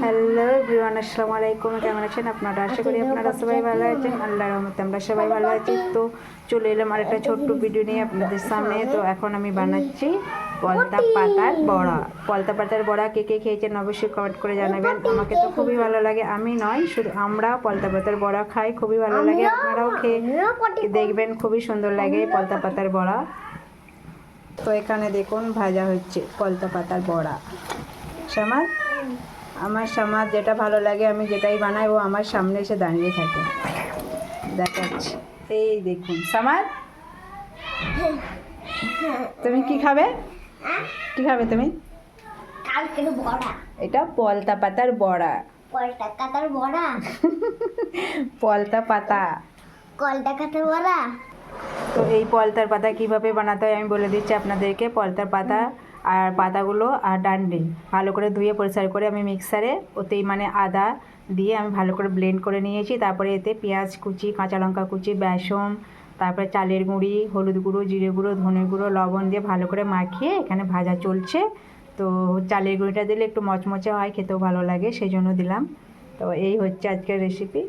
Hello everyone, আসসালামু আলাইকুম। কেমন আছেন আপনারা? আশা করি আপনারা সবাই ভালো আছেন। আল্লাহর রহমতে আমরা সবাই ভালো আছি। তো চলে এলাম আর একটা ছোট্ট ভিডিও নিয়ে আপনাদের সামনে। তো এখন আমি বানাচ্ছি পলতা পাতার বড়া। পলতা পাতার বড়া কে কে খেয়েছেন অবশ্যই কমেন্ট করে জানাবেন। আমাকে তো খুবই ভালো লাগে, আমি নয় শুধু আমরাও পলতা পাতার বড়া খাই, খুবই ভালো লাগে। আপনারাও খেয়ে দেখবেন, খুবই সুন্দর লাগে পলতা পাতার বড়া। তো এখানে দেখুন ভাজা হচ্ছে পলতা পাতার বড়া। আমার সামাদ যেটা ভালো লাগে, আমি যেটাই বানাই ও আমার সামনে এসে দাঁড়িয়ে থাকে, দেখাচ্ছি। এই দেখুন সামাদ, তুমি কি খাবে? কি খাবে তুমি? এটা পলতা পাতার বড়া। পলতা পাতার বড়া। পলতা পাতা, পলতা পাতার বড়া। তো এই পলতার পাতা কিভাবে বানাতে হয় আমি বলে দিচ্ছি আপনাদেরকে। পলতার পাতা আর পাতাগুলো আর ডান্ডি ভালো করে ধুয়ে পরিষ্কার করে আমি মিক্সারে ওতেই মানে আদা দিয়ে আমি ভালো করে ব্লেন্ড করে নিয়েছি। তারপরে এতে পেঁয়াজ কুচি, কাঁচা লঙ্কা কুচি, বেসন, তারপরে চালের গুঁড়ি, হলুদ গুঁড়ো, জিরে গুঁড়ো, ধনে গুঁড়ো, লবণ দিয়ে ভালো করে মাখিয়ে এখানে ভাজা চলছে। তো চালের গুঁড়িটা দিলে একটু মচমচে হয়, খেতেও ভালো লাগে, সেই জন্য দিলাম। তো এই হচ্ছে আজকের রেসিপি।